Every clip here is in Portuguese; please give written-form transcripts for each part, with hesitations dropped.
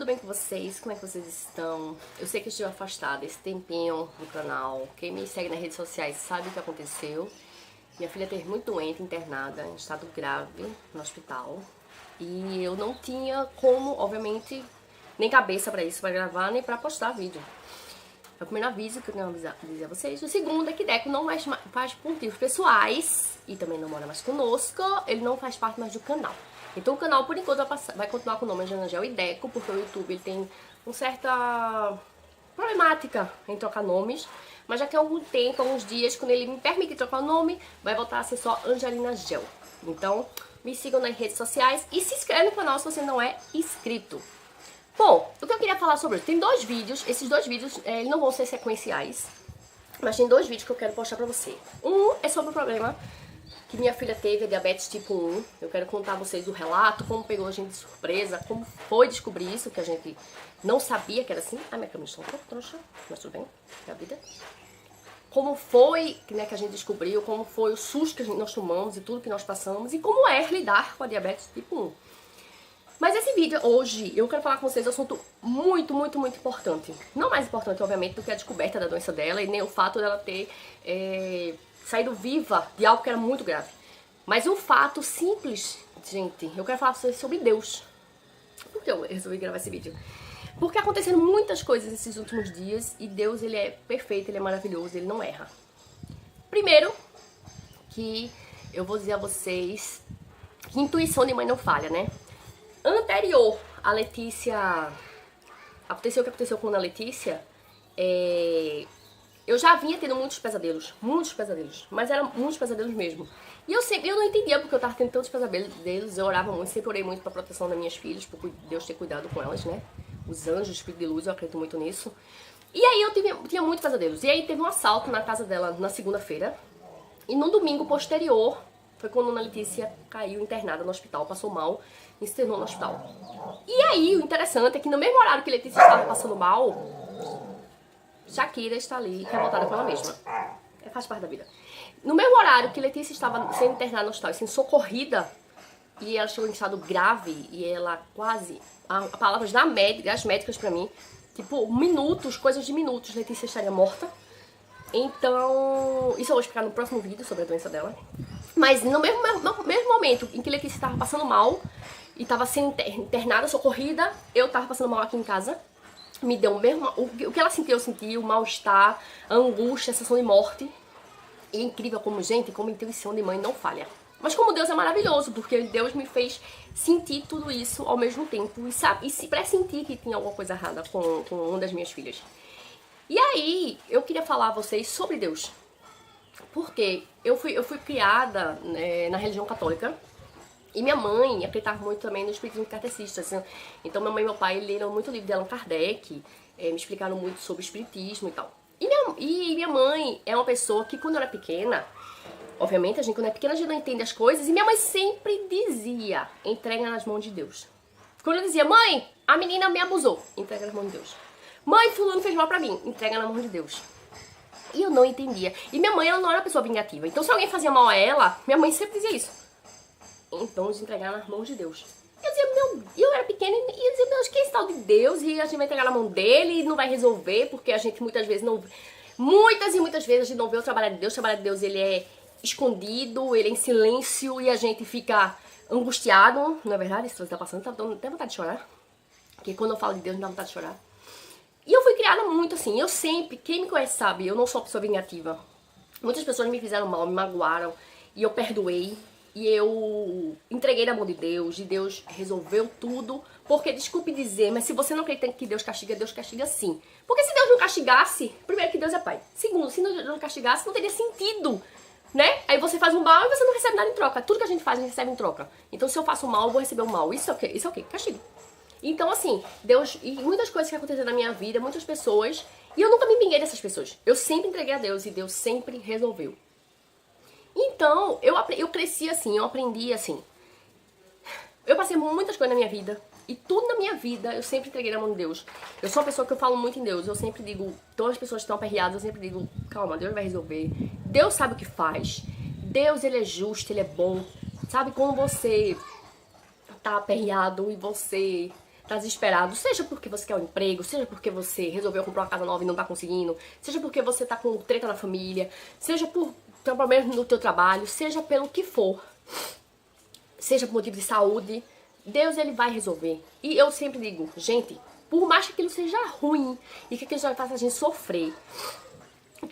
tudo bem com vocês? Como é que vocês estão? Eu sei que eu estive afastada esse tempinho do canal. Quem me segue nas redes sociais sabe o que aconteceu. Minha filha esteve muito doente, internada, em estado grave, no hospital. E eu não tinha como, obviamente, nem cabeça pra isso, pra gravar, nem pra postar vídeo. É o primeiro aviso que eu tenho a dizer a vocês. O segundo é que Deco não faz por motivos pessoais e também não mora mais conosco. Ele não faz parte mais do canal. Então o canal, por enquanto, vai continuar com o nome de Angel e Deco, porque o YouTube ele tem uma certa problemática em trocar nomes. Mas já que há algum tempo, alguns dias, quando ele me permite trocar o nome, vai voltar a ser só Angelina Gel. Então, me sigam nas redes sociais e se inscreve no canal se você não é inscrito. Bom, o que eu queria falar sobre isso, tem dois vídeos, esses dois vídeos eles não vão ser sequenciais, mas tem dois vídeos que eu quero postar pra você. Um é sobre o problema que minha filha teve, a diabetes tipo 1. Eu quero contar a vocês o relato, como pegou a gente de surpresa, como foi descobrir isso, que a gente não sabia que era assim. Ai, minha câmera está um pouco trouxa, mas tudo bem, é a vida. Como foi, né, que a gente descobriu, como foi o susto que nós tomamos e tudo que nós passamos, e como é lidar com a diabetes tipo 1. Mas esse vídeo, hoje, eu quero falar com vocês um assunto muito, muito, muito importante. Não mais importante, obviamente, do que a descoberta da doença dela e nem o fato dela ter saído viva de algo que era muito grave. Mas o fato simples, gente, eu quero falar com vocês sobre Deus. Por que eu resolvi gravar esse vídeo? Porque aconteceram muitas coisas esses últimos dias e Deus, ele é perfeito, ele é maravilhoso, ele não erra. Primeiro, que eu vou dizer a vocês que intuição de mãe não falha, né? Anterior a Letícia, aconteceu o que aconteceu com a Letícia, eu já vinha tendo muitos pesadelos, mas eram muitos pesadelos mesmo. E eu não entendia porque eu tava tendo tantos pesadelos, eu orava muito, sempre orei muito pra proteção das minhas filhas, por Deus ter cuidado com elas, né? Os anjos, o espírito de luz, eu acredito muito nisso. E aí eu tinha muitos pesadelos, e aí teve um assalto na casa dela na segunda-feira, e no domingo posterior, foi quando a Ana Letícia caiu internada no hospital, passou mal, e se internou no hospital. E aí, o interessante é que no mesmo horário que Letícia estava passando mal, Shakira está ali, revoltada com ela mesma. Faz parte da vida. No mesmo horário que Letícia estava sendo internada no hospital, sendo socorrida, e ela chegou em estado grave, e ela quase, palavras das médicas pra mim, tipo, minutos, coisas de minutos, Letícia estaria morta. Então, isso eu vou explicar no próximo vídeo sobre a doença dela. Mas no mesmo momento em que Letícia estava passando mal e estava sendo internada, socorrida, eu estava passando mal aqui em casa. Me deu o mesmo, o que ela sentiu, eu senti, o mal-estar, a angústia, a sensação de morte. E é incrível como, gente, como intuição de mãe não falha. Mas como Deus é maravilhoso, porque Deus me fez sentir tudo isso ao mesmo tempo e se pressentir que tinha alguma coisa errada com uma das minhas filhas. E aí, eu queria falar a vocês sobre Deus. Porque eu fui criada na religião católica. E minha mãe acreditava muito também no espiritismo kardecista. Assim. Então minha mãe e meu pai leram muito livro de Allan Kardec, me explicaram muito sobre espiritismo e tal. E minha mãe é uma pessoa que quando eu era pequena, obviamente a gente quando é pequena a gente não entende as coisas, e minha mãe sempre dizia, entrega nas mãos de Deus. Quando eu dizia, mãe, a menina me abusou, entrega nas mãos de Deus. Mãe, fulano fez mal pra mim, entrega na mão de Deus. E eu não entendia. E minha mãe, ela não era uma pessoa vingativa. Então se alguém fazia mal a ela, minha mãe sempre dizia isso. Então, vamos entregar nas mãos de Deus. Eu dizia, eu era pequena e eu dizia, Deus, que é esse tal de Deus? E a gente vai entregar na mão dele e não vai resolver, porque a gente muitas vezes não... Muitas e muitas vezes a gente não vê o trabalho de Deus. O trabalho de Deus, ele é escondido, ele é em silêncio e a gente fica angustiado. Não é verdade? Isso que você tá passando, tá dando até vontade de chorar. Porque quando eu falo de Deus, me dá vontade de chorar. E eu fui criada muito assim. Eu sempre, quem me conhece sabe, eu não sou uma pessoa vingativa. Muitas pessoas me fizeram mal, me magoaram e eu perdoei. E eu entreguei na mão de Deus, e Deus resolveu tudo. Porque, desculpe dizer, mas se você não acredita que Deus castiga sim. Porque se Deus não castigasse, primeiro que Deus é pai. Segundo, se Deus não castigasse, não teria sentido, né? Aí você faz um mal e você não recebe nada em troca. Tudo que a gente faz, a gente recebe em troca. Então, se eu faço mal, eu vou receber o mal. Isso é o quê? Isso é o quê? Castigo. Então, assim, Deus... E muitas coisas que aconteceram na minha vida, muitas pessoas... E eu nunca me vinguei dessas pessoas. Eu sempre entreguei a Deus e Deus sempre resolveu. Então, eu cresci assim, eu aprendi assim. Eu passei muitas coisas na minha vida. E tudo na minha vida eu sempre entreguei na mão de Deus. Eu sou uma pessoa que eu falo muito em Deus. Eu sempre digo, todas as pessoas que estão aperreadas, eu sempre digo, calma, Deus vai resolver. Deus sabe o que faz. Deus, ele é justo, ele é bom. Sabe, quando você tá aperreado e você tá desesperado, seja porque você quer um emprego, seja porque você resolveu comprar uma casa nova e não tá conseguindo, seja porque você tá com treta na família, seja por ter um problema no teu trabalho, seja pelo que for, seja por motivo de saúde, Deus, ele vai resolver. E eu sempre digo, gente, por mais que aquilo seja ruim e que aquilo já faça a gente sofrer,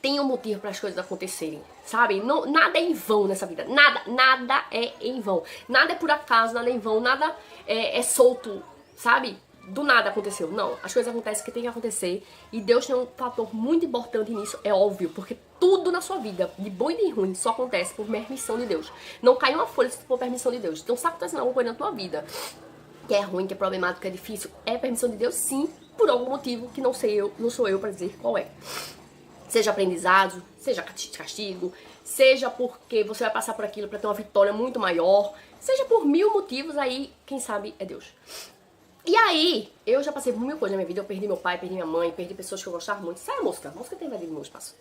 tem um motivo para as coisas acontecerem, sabe? Não, nada é em vão nessa vida. Nada é em vão. Nada é por acaso, nada é em vão, nada é solto, sabe? Do nada aconteceu. Não, as coisas acontecem que tem que acontecer. E Deus tem um fator muito importante nisso, é óbvio, porque tudo na sua vida, de bom e de ruim, só acontece por permissão de Deus. Não cai uma folha se for permissão de Deus. Então, se acontece alguma coisa na tua vida que é ruim, que é problemático, que é difícil, é permissão de Deus, sim, por algum motivo que não sou eu para dizer qual é. Seja aprendizado, seja castigo, seja porque você vai passar por aquilo para ter uma vitória muito maior, seja por mil motivos, aí, quem sabe, é Deus. E aí, eu já passei por mil coisas na minha vida, eu perdi meu pai, perdi minha mãe, perdi pessoas que eu gostava muito. Sai a mosca tem invadido meu espaço.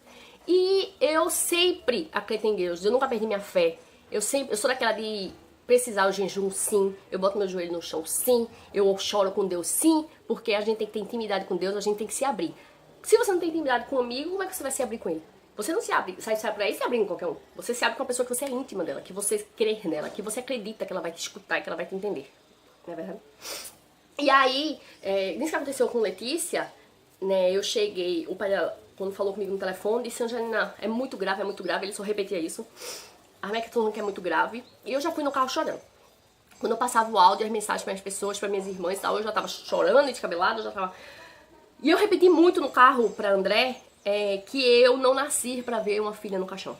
E eu sempre acreditei em Deus, eu nunca perdi minha fé. Eu sou daquela de precisar o jejum, sim. Eu boto meu joelho no chão, sim. Eu choro com Deus, sim. Porque a gente tem que ter intimidade com Deus, a gente tem que se abrir. Se você não tem intimidade com um amigo, como é que você vai se abrir com ele? Você não se abre, sai por aí se abrindo com qualquer um. Você se abre com uma pessoa que você é íntima dela, que você crê nela, que você acredita que ela vai te escutar e que ela vai te entender. Não é verdade? E aí, nisso que aconteceu com Letícia, né, eu cheguei, o pai dela, quando falou comigo no telefone, disse, Angelina, é muito grave, ele só repetia isso. A Rebeca tá falando que é muito grave. E eu já fui no carro chorando. Quando eu passava o áudio, as mensagens para as pessoas, para minhas irmãs e tal, eu já tava chorando e descabelada, eu já tava... E eu repeti muito no carro pra André, que eu não nasci pra ver uma filha no caixão.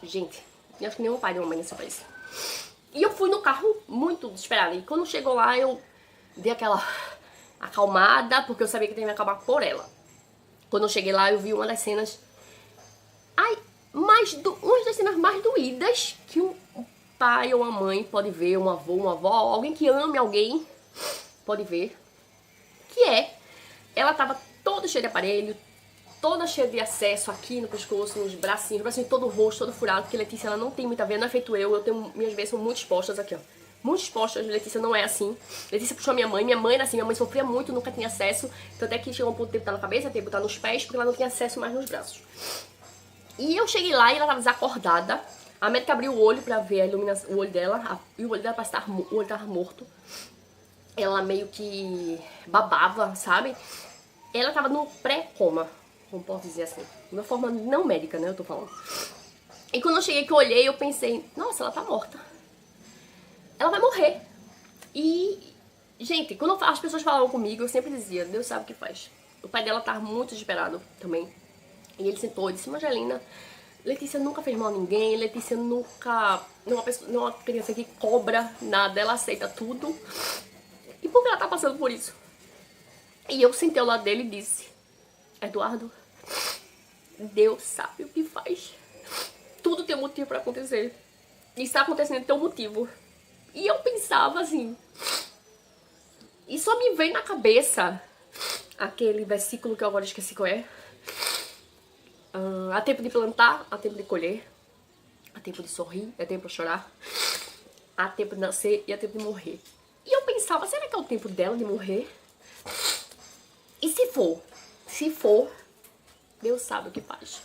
Gente, eu acho que nenhum pai nem uma mãe nesse país. E eu fui no carro muito desesperada. E quando chegou lá, eu dei aquela acalmada, porque eu sabia que eu tinha que acabar por ela. Quando eu cheguei lá, eu vi uma das cenas... Ai, uma das cenas mais doídas que um pai ou uma mãe pode ver, um avô, uma avó, alguém que ame alguém pode ver. Que ela tava toda cheia de aparelho, toda cheia de acesso aqui no pescoço, nos bracinhos todo o rosto, todo furado, porque Letícia, ela não tem muita veia, não é feito eu tenho, minhas veias são muito expostas aqui, ó. Muito expostas, Letícia não é assim. Letícia puxou minha mãe era assim, minha mãe sofria muito, nunca tinha acesso, tanto é que chegou um ponto de botar na cabeça, ter que botar nos pés, porque ela não tinha acesso mais nos braços. E eu cheguei lá e ela tava desacordada, a médica abriu o olho pra ver a iluminação, o olho dela, e o olho dela parece que o olho tava morto. Ela meio que babava, sabe? Ela tava no pré-coma, como posso dizer assim. De uma forma não médica, né, eu tô falando. E quando eu cheguei, que eu olhei, eu pensei, nossa, ela tá morta. Ela vai morrer. E, gente, quando as pessoas falavam comigo, eu sempre dizia, Deus sabe o que faz. O pai dela tava muito desesperado também. E ele sentou e disse, Angelina, Letícia nunca fez mal a ninguém, Letícia nunca... Não é uma criança que cobra nada, ela aceita tudo. E por que ela tá passando por isso? E eu sentei ao lado dele e disse, Eduardo, Deus sabe o que faz. Tudo tem um motivo pra acontecer. E está acontecendo tem um motivo. E eu pensava assim, e só me veio na cabeça aquele versículo que eu agora esqueci qual é. Há tempo de plantar, há tempo de colher. Há tempo de sorrir, há tempo de chorar. Há tempo de nascer e há tempo de morrer. E eu pensava, será que é o tempo dela de morrer? E se for, Deus sabe o que faz.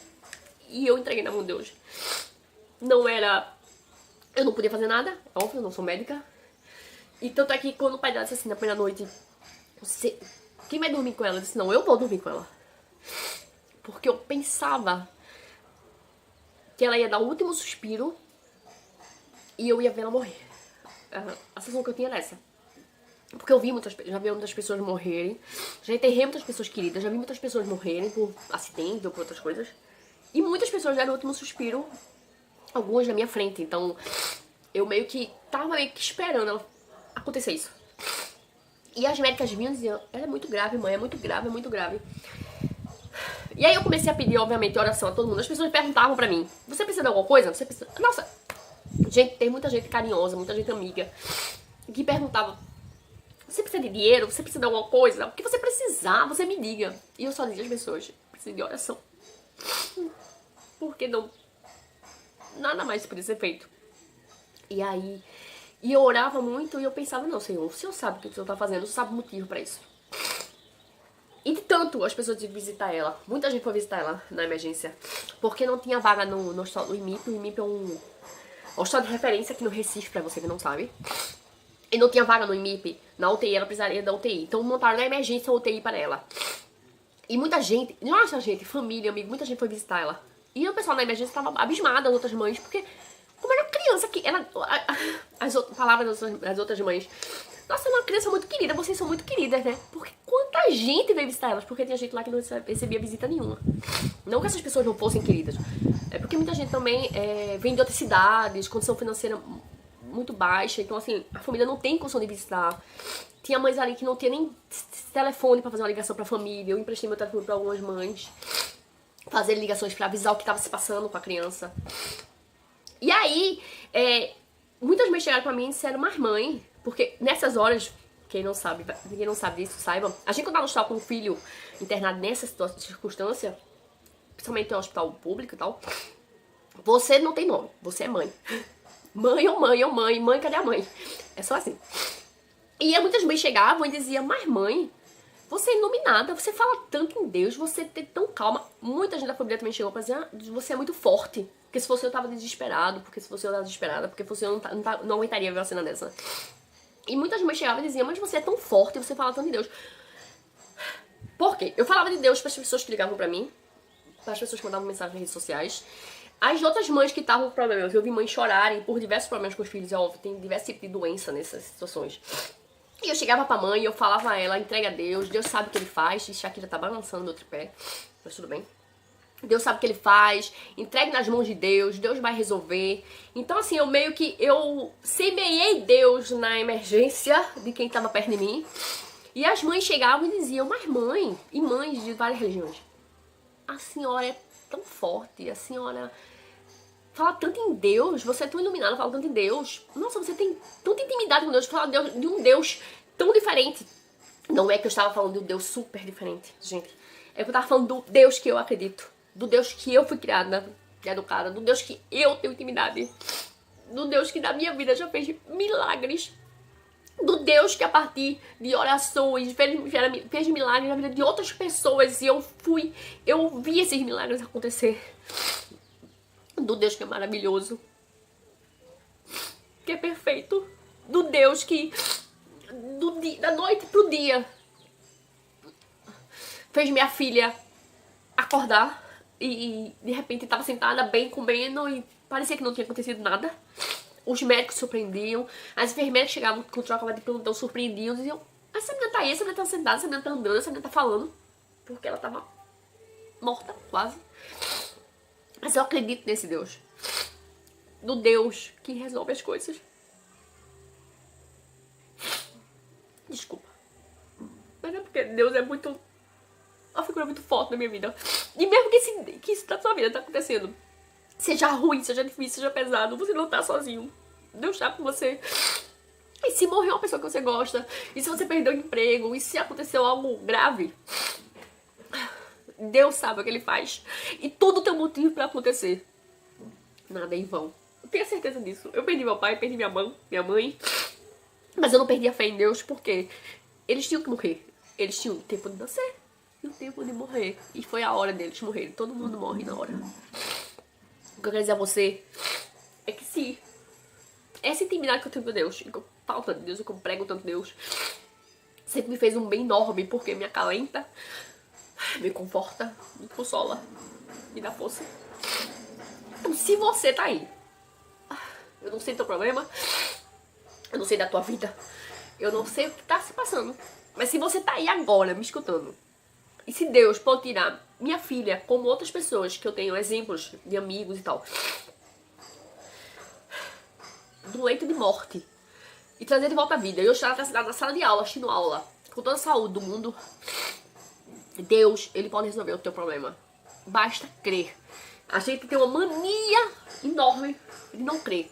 E eu entreguei na mão de Deus. Eu não podia fazer nada, óbvio, eu não sou médica. E tanto é que quando o pai dela disse assim, na primeira noite, quem vai dormir com ela? Eu disse, não, eu vou dormir com ela. Porque eu pensava que ela ia dar o último suspiro e eu ia ver ela morrer. A sensação que eu tinha era essa. Porque eu já vi muitas pessoas morrerem, já enterrei muitas pessoas queridas, já vi muitas pessoas morrerem por acidente ou por outras coisas. E muitas pessoas deram o último suspiro, algumas na minha frente. Então, eu tava meio que esperando acontecer isso. E as médicas vinham e diziam, ela é muito grave, mãe, é muito grave, é muito grave. E aí eu comecei a pedir, obviamente, oração a todo mundo. As pessoas perguntavam pra mim, você precisa de alguma coisa? Você precisa... Nossa, gente, tem muita gente carinhosa, muita gente amiga, que perguntava, você precisa de dinheiro? Você precisa de alguma coisa? O que você precisar, você me diga. E eu só dizia às pessoas, preciso de oração. Porque não... Nada mais podia ser feito. E E eu orava muito e eu pensava, não, Senhor, o Senhor sabe o que o Senhor tá fazendo, o Senhor sabe o motivo pra isso. E de tanto as pessoas de visitar ela, muita gente foi visitar ela na emergência, porque não tinha vaga no IMIP. O IMIP é um hospital de referência aqui no Recife, pra você que não sabe. E não tinha vaga no IMIP, na UTI, ela precisaria da UTI. Então montaram na emergência a UTI para ela. E muita gente, nossa gente, família, amigo, muita gente foi visitar ela. E o pessoal na emergência tava abismado, as outras mães, porque como era criança que ela, as palavras das outras mães, nossa, é uma criança muito querida, vocês são muito queridas, né? Porque quanta gente veio visitar elas, porque tinha gente lá que não recebia visita nenhuma. Não que essas pessoas não fossem queridas, é porque muita gente também vem de outras cidades, condição financeira muito baixa, então assim, a família não tem condição de visitar. Tinha mães ali que não tinha nem telefone pra fazer uma ligação pra família, eu emprestei meu telefone pra algumas mães, fazer ligações pra avisar o que tava se passando com a criança. E aí, muitas mães chegaram pra mim e disseram, mas mãe, porque nessas horas, quem não sabe disso, saibam, a gente quando tá no hospital com um filho internado nessa circunstância, principalmente em um hospital público e tal, você não tem nome, você é mãe. Mãe ou mãe ou mãe, mãe, cadê a mãe? É só assim. E muitas mães chegavam e diziam, mas mãe, você é iluminada, você fala tanto em Deus, você tem tão calma. Muita gente da família também chegou pra dizer, você é muito forte. Porque se fosse eu tava desesperado, porque se fosse eu tava desesperada, porque se fosse eu não aguentaria ver uma cena dessa. E muitas mães chegavam e diziam, mas você é tão forte, você fala tanto em Deus. Por quê? Eu falava de Deus para as pessoas que ligavam pra mim, para as pessoas que mandavam mensagens nas redes sociais. As outras mães que estavam com problemas, eu vi mães chorarem por diversos problemas com os filhos, é óbvio, tem diversos tipos de doença nessas situações. E eu chegava pra mãe e eu falava a ela, entrega a Deus, Deus sabe o que ele faz. E Shakira tá balançando meu tripé, mas tudo bem. Deus sabe o que ele faz, entregue nas mãos de Deus, Deus vai resolver. Então assim, eu semeei Deus na emergência de quem tava perto de mim. E as mães chegavam e diziam, mas mãe, e mães de várias religiões, a senhora é tão forte, a senhora fala tanto em Deus, você é tão iluminada, fala tanto em Deus. Nossa, você tem tanta intimidade com Deus, fala de um Deus tão diferente. Não é que eu estava falando de um Deus super diferente, gente. É que eu estava falando do Deus que eu acredito. Do Deus que eu fui criada, educada. Do Deus que eu tenho intimidade. Do Deus que na minha vida já fez milagres. Do Deus que a partir de orações fez milagres na vida de outras pessoas. E eu vi esses milagres acontecer. Do Deus que é maravilhoso, que é perfeito, do Deus que da noite pro dia fez minha filha acordar e de repente estava sentada bem comendo e parecia que não tinha acontecido nada. Os médicos surpreendiam, as enfermeiras chegavam com troca de plantão, surpreendiam, diziam, essa menina tá aí, essa menina tá sentada, essa menina tá andando, essa menina tá falando, porque ela tava morta, quase. Mas eu acredito nesse Deus. Do Deus que resolve as coisas. Desculpa. Mas é porque Deus é muito... uma figura muito forte na minha vida. E mesmo que isso na sua vida tá acontecendo, seja ruim, seja difícil, seja pesado, você não tá sozinho. Deus tá com você. E se morreu uma pessoa que você gosta, e se você perdeu o emprego, e se aconteceu algo grave, Deus sabe o que ele faz. E tudo tem um motivo pra acontecer. Nada é em vão. Eu tenho certeza disso. Eu perdi meu pai, perdi minha mãe. Mas eu não perdi a fé em Deus porque eles tinham que morrer. Eles tinham o tempo de nascer e o tempo de morrer. E foi a hora deles morrerem. Todo mundo morre na hora. O que eu quero dizer a você é que se essa intimidade que eu tenho com Deus, que eu falo tanto de Deus, que eu prego tanto Deus, sempre me fez um bem enorme porque me acalenta, me conforta, me consola, me dá força. Então, se você tá aí, eu não sei do teu problema, eu não sei da tua vida, eu não sei o que tá se passando, mas se você tá aí agora me escutando, e se Deus pode tirar minha filha, como outras pessoas que eu tenho exemplos de amigos e tal, do leito de morte e trazer de volta à vida, eu estar na sala de aula, assistindo aula, com toda a saúde do mundo, Deus, ele pode resolver o teu problema. Basta crer. A gente tem uma mania enorme de não crer.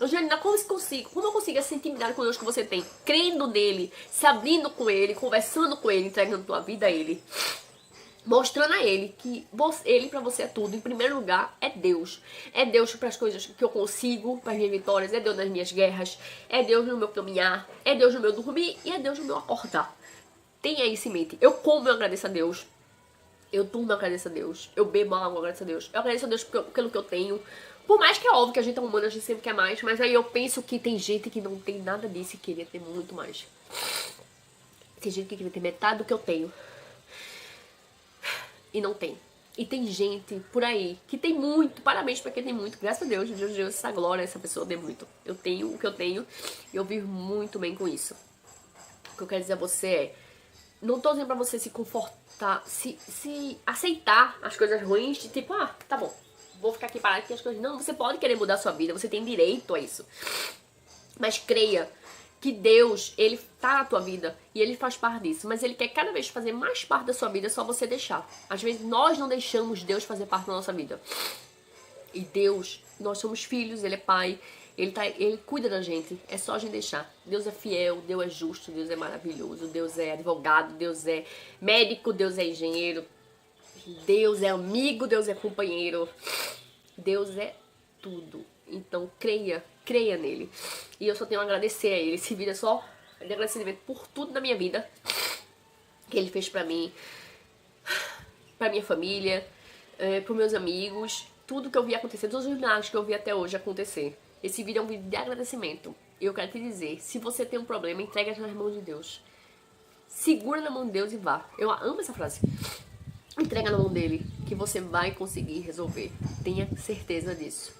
Angelina, como eu consigo essa intimidade com Deus que você tem? Crendo nele, se abrindo com ele, conversando com ele, entregando tua vida a ele. mostrando a ele que ele pra você é tudo. Em primeiro lugar, é Deus. É Deus para as coisas que eu consigo, para as minhas vitórias. É Deus nas minhas guerras. É Deus no meu caminhar. É Deus no meu dormir. E é Deus no meu acordar. Tenha isso em mente. Eu como, eu agradeço a Deus. Eu durmo, eu agradeço a Deus. Eu bebo água, eu agradeço a Deus. Eu agradeço a Deus pelo que eu tenho. Por mais que é óbvio que a gente é humano, a gente sempre quer mais. Mas aí eu penso que tem gente que não tem nada disso e queria ter muito mais. Tem gente que queria ter metade do que eu tenho. E não tem. E tem gente por aí que tem muito. Parabéns pra quem tem muito. Graças a Deus, Deus deu essa glória, essa pessoa deu muito. Eu tenho o que eu tenho e eu vivo muito bem com isso. O que eu quero dizer a você é, não tô dizendo pra você se confortar, se aceitar as coisas ruins, de tipo, ah, tá bom, vou ficar aqui parado que as coisas... Não, você pode querer mudar a sua vida, você tem direito a isso. Mas creia que Deus, ele tá na tua vida e ele faz parte disso, mas ele quer cada vez fazer mais parte da sua vida, é só você deixar. Às vezes nós não deixamos Deus fazer parte da nossa vida. E Deus, nós somos filhos, ele é pai, ele cuida da gente, é só a gente deixar. Deus é fiel, Deus é justo, Deus é maravilhoso, Deus é advogado, Deus é médico, Deus é engenheiro, Deus é amigo, Deus é companheiro, Deus é tudo. Então creia nele. E eu só tenho a agradecer a ele. Esse vídeo é só de agradecimento por tudo na minha vida que ele fez pra mim, pra minha família, pros meus amigos, tudo que eu vi acontecer, todos os milagres que eu vi até hoje acontecer. Esse vídeo é um vídeo de agradecimento. E eu quero te dizer, se você tem um problema, entrega nas mãos de Deus. Segura na mão de Deus e vá. Eu amo essa frase. Entrega na mão dele, que você vai conseguir resolver. Tenha certeza disso.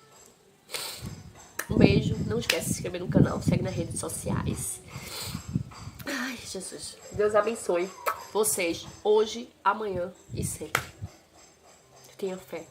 Um beijo, não esquece de se inscrever no canal, segue nas redes sociais. Ai, Jesus. Deus abençoe vocês hoje, amanhã e sempre. Tenha fé.